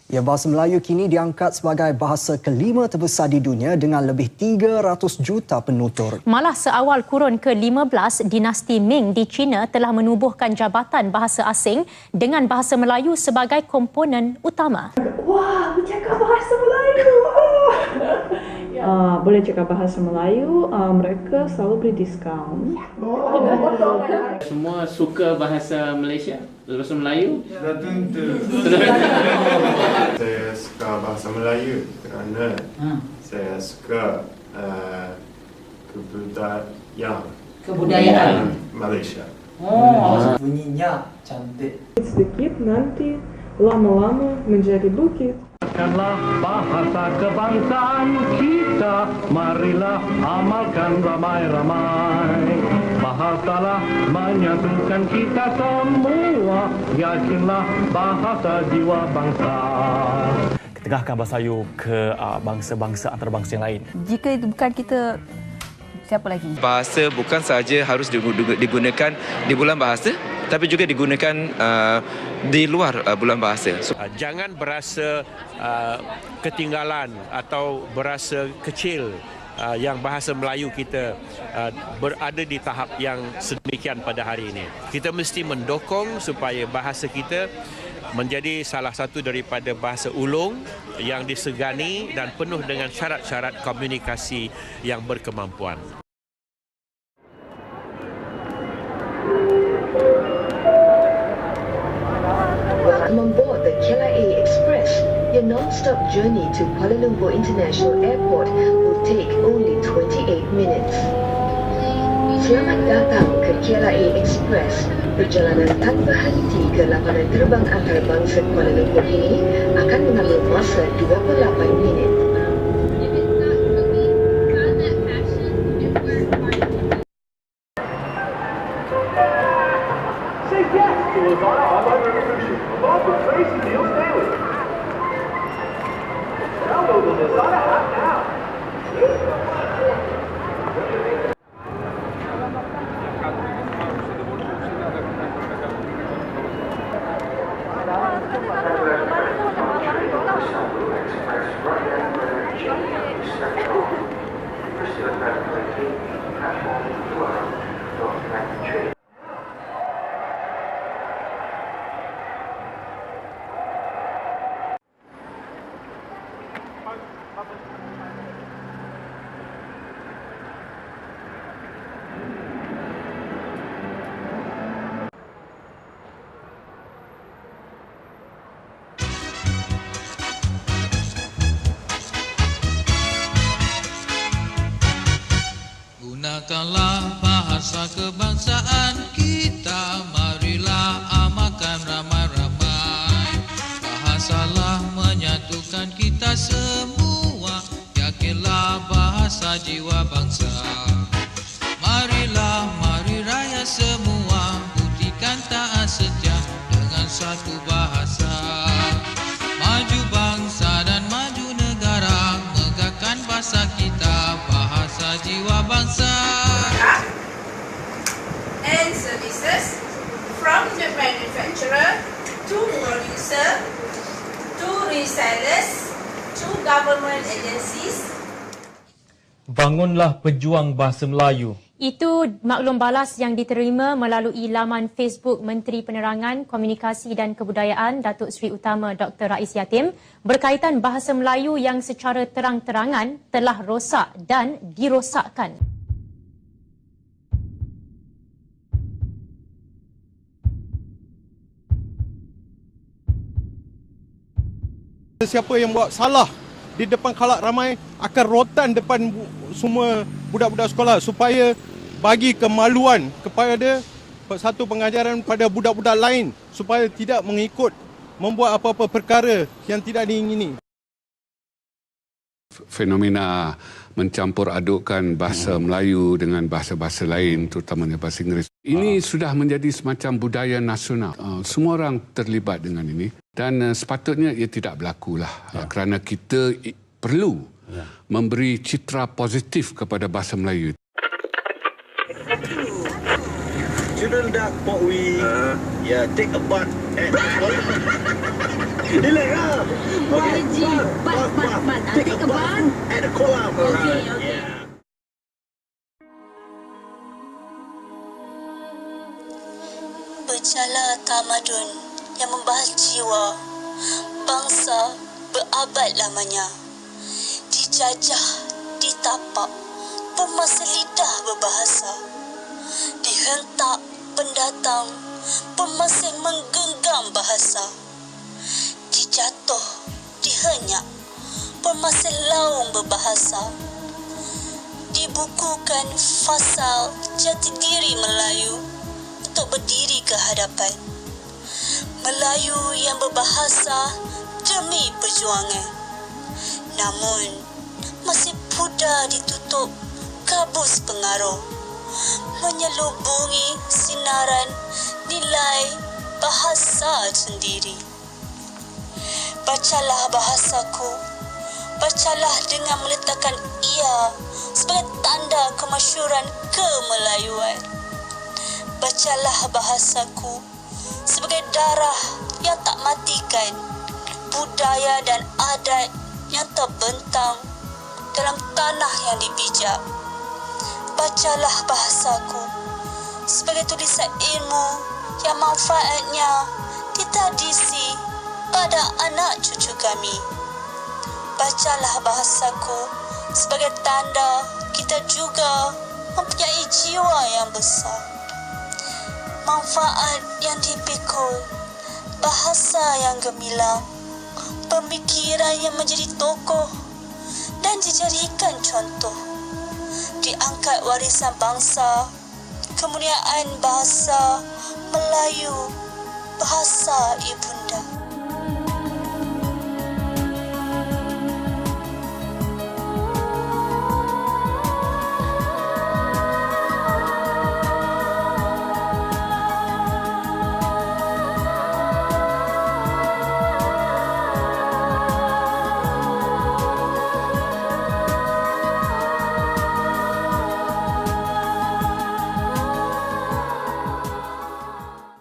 Ya, bahasa Melayu kini diangkat sebagai bahasa kelima terbesar di dunia dengan lebih 300 juta penutur. Malah seawal kurun ke-15, dinasti Ming di China telah menubuhkan Jabatan Bahasa Asing dengan bahasa Melayu sebagai komponen utama. Wah, bercakap bahasa Melayu. Boleh cakap bahasa Melayu, mereka selalu beri diskaun. Semua suka bahasa Malaysia, bahasa Melayu? Sudah tentu. Saya suka bahasa Melayu kerana saya suka kebudayaan Malaysia. Bunyinya cantik. Sedikit nanti lama-lama menjadi bukit. Amalkanlah bahasa kebangsaan kita, marilah amalkan ramai-ramai. Bahasalah menyatukan kita semua, yakinlah bahasa jiwa bangsa. Ketengahkan bahasa Melayu ke bangsa-bangsa antarabangsa yang lain. Jika itu bukan kita, siapa lagi? Bahasa bukan sahaja harus digunakan di bulan bahasa, tapi juga digunakan di luar bulan bahasa. Jangan berasa ketinggalan atau berasa kecil yang bahasa Melayu kita berada di tahap yang sedemikian pada hari ini. Kita mesti mendukung supaya bahasa kita menjadi salah satu daripada bahasa ulung yang disegani dan penuh dengan syarat-syarat komunikasi yang berkemampuan. Welcome on board the KLIA Express. Your non-stop journey to Kuala Lumpur International Airport will take only 28 minutes. Selamat datang ke KLIA Express. Perjalanan tanpa henti ke lapangan terbang antarabangsa Kuala Lumpur ini akan mengambil masa 28 minit. Gunakanlah bahasa kebangsaan kita, marilah amalkan ramai-ramai. Bahasalah menyatukan kita semua, yakinlah bahasa jiwa bangsa. Marilah, mari raya semua, buktikan taat setia dengan satu bahasa. Maju bangsa dan maju negara, megahkan bahasa kita, bahasa jiwa bangsa. And services from the manufacturer to producer to resellers to government agencies. Bangunlah pejuang bahasa Melayu. Itu maklum balas yang diterima melalui laman Facebook Menteri Penerangan, Komunikasi dan Kebudayaan Datuk Seri Utama Dr. Rais Yatim berkaitan bahasa Melayu yang secara terang-terangan telah rosak dan dirosakkan. Siapa yang buat salah di depan khalayak ramai akan rotan depan semua budak-budak sekolah supaya bagi kemaluan kepada satu pengajaran pada budak-budak lain supaya tidak mengikut membuat apa-apa perkara yang tidak diingini. Fenomena mencampur adukkan bahasa Melayu dengan bahasa-bahasa lain, terutamanya bahasa Inggeris. Ini sudah menjadi semacam budaya nasional. Semua orang terlibat dengan ini dan sepatutnya ia tidak berlakulah kerana kita perlu memberi citra positif kepada bahasa Melayu. Children duck what we take a bath at Relax lah. Take a bath at the kolam. Okay. Bercala tamadun yang membahas jiwa bangsa berabad lamanya. Dijajah, ditapak, pemasa lidah berbahasa. Dihentak pendatang, pemasih menggenggam bahasa. Dijatuh, dihenyak, pemasih laung berbahasa. Dibukukan fasal jati diri Melayu untuk berdiri ke hadapan. Melayu yang berbahasa demi perjuangan. Namun, masih pudar ditutup kabus pengaruh, menyelubungi sinaran nilai bahasa sendiri. Bacalah bahasaku, bacalah dengan meletakkan ia sebagai tanda kemasyhuran kemelayuan. Bacalah bahasaku sebagai darah yang tak matikan, budaya dan adat yang terbentang dalam tanah yang dipijak. Bacalah bahasaku sebagai tulisan ilmu yang manfaatnya ditradisi pada anak cucu kami. Bacalah bahasaku sebagai tanda kita juga mempunyai jiwa yang besar. Manfaat yang dipikul, bahasa yang gemilang, pemikiran yang menjadi tokoh dan dijadikan contoh. Diangkat warisan bangsa, kemuliaan bahasa Melayu, bahasa ibunda.